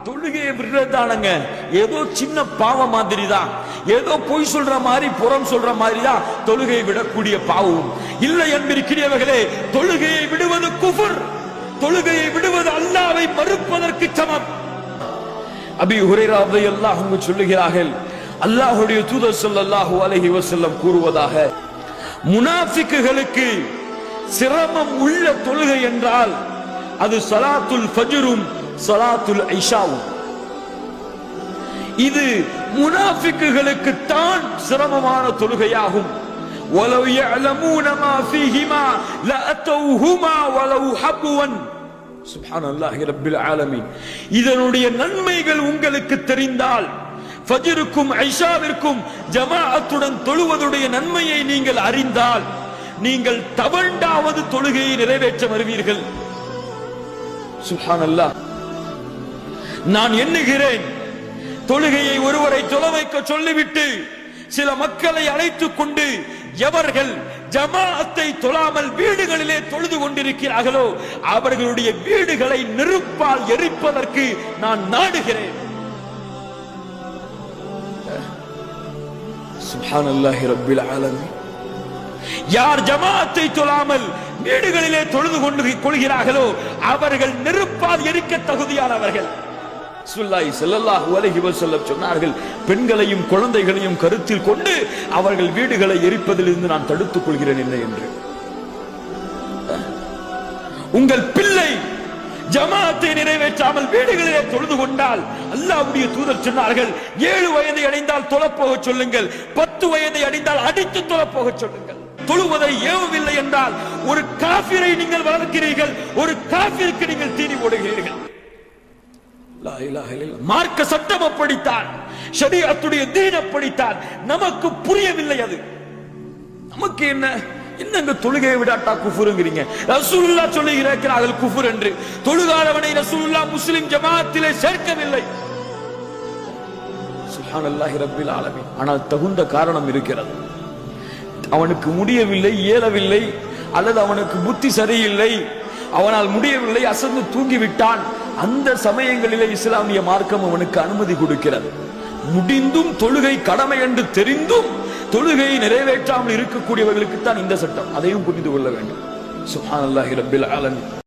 தொழுகையை விடுறதானங்க ஏதோ சின்ன பாவம் மாதிரி தான், ஏதோ பொய் சொல்ற மாதிரி புறம் சொல்ற மாதிரி தான் தொழுகையை விடக்கூடிய பாவம் இல்லை என்பிருக்கிறவர்களே. தொழுகையை விடுவது குஃபர், தொழுகையை விடுவது அல்லாஹ்வை மறுப்பதற்கு சமம். அபீ ஹுரைரா ரலியல்லாஹு அன்ஹு சொல்லுகிறார்கள், அல்லாஹ்வுடைய தூதர் ஸல்லல்லாஹு அலைஹி வஸல்லம் கூறுவதாக, முனாஃபிக்குகளுக்கு சிரமம் உள்ள தொழுகை என்றால் அது ஸலாத்துல் ஃபஜ்ரும் ஸலாத்துல் இஷாவும். இது முனாஃபிக்குகளுக்கு தான் சிரமமான தொழுகையாகும். வலவ் யஅலமூன மா ஃபீஹிமா லஅத்தௌஹுமா வலவ் ஹப்வன். சுப்ஹானல்லாஹி ரப்பில் ஆலமீன். இதனுடைய நன்மைகள் உங்களுக்கு தெரிந்தால், ஃபஜ்ருக்கும் ஐஷாவிற்கும் ஜமாஅத்துடன் தொழுவதுடைய நன்மையை நீங்கள் அறிந்தால், நீங்கள் தவண்டாவது தொழுகையை நிறைவேற்ற வருவீர்கள். சுப்ஹானல்லாஹ். நான் எண்ணுகிறேன், தொழுகையை ஒருவரை தொழ வைக்க சொல்லிவிட்டு சில மக்களை அழைத்துக் கொண்டு எவர்கள் ஜமாஅத்தை தொழாமல் வீடுகளிலே தொழுது கொண்டிருக்கிறார்களோ அவர்களுடைய வீடுகளை நெருப்பால் எரிப்பதற்கு நான் நாடுகிறேன். சுப்ஹானல்லாஹி ரப்பில் ஆலமீன். யார் ஜமாஅத்தை தொழாமல் வீடுகளிலே தொழுது கொண்டு கொள்கிறார்களோ அவர்கள் நெருப்பால் எரிக்க தகுதியானவர்கள். ரசூலுல்லாஹி ஸல்லல்லாஹு அலைஹி வஸல்லம் சொன்னார்கள், பெண்களையும் குழந்தைகளையும் கருத்தில் கொண்டு அவர்கள் வீடுகளை எரிப்பதிலிருந்து நான் தடுத்துக் கொள்கிறேன் என்ன என்று. உங்கள் பிள்ளை ஜமாஅத்தை நிறைவேற்றாமல் வீடுகளிலே தொழுது கொண்டால் அல்லாஹ்வுடைய தூதர் சொன்னார்கள், 7 வயதை அடைந்தால் தொழப்போக சொல்லுங்கள், 10 வயதை அடைந்தால் அடித்து தொழப்போக சொல்லுங்கள். தொழுவதை ஏவவில்லை என்றால் ஒரு காஃபிரை நீங்கள் வளர்க்கிறீர்கள், ஒரு காஃபிருக்கு நீங்கள் தீனி போடுகிறீர்கள். லா இலாஹ இல்லல்லாஹ். மார்க்க சட்டம் அப்படித்தான், ஷரீஅத்துடைய தீன் அப்படித்தான். நமக்கு புரியவில்லை. அது நமக்கு என்னங்க தொழுகையை விடாட்டா குஃபுருங்கிறீங்க? ரசூலுல்லாஹ் சொல்லுகிறார்கள் குஃபுர் என்று. தொழுகாதவனை ரசூலுல்லாஹ் முஸ்லிம் ஜமாஅத்திலே சேர்க்கவில்லை. சுப்ஹானல்லாஹி ரப்பில் ஆலமீன். ஆனால் தகுந்த காரணம் இருக்கிறது. அவனுக்கு முடியவில்லை, இயலவில்லை, அல்லது அவனுக்கு புத்தி சரியில்லை, அவனால் முடியவில்லை, அசந்து தூங்கிவிட்டான். அந்த சமயங்களிலே இஸ்லாமிய மார்க்கம் அவனுக்கு அனுமதி கொடுக்கிறது. முடிந்தும் தொழுகை கடமை என்று தெரிந்தும் தொழுகையை நிறைவேற்றாமல் இருக்கக்கூடியவர்களுக்கு தான் இந்த சட்டம். அதையும் புரிந்து கொள்ள வேண்டும். சுப்ஹானல்லாஹி ரப்பில் ஆலமீன்.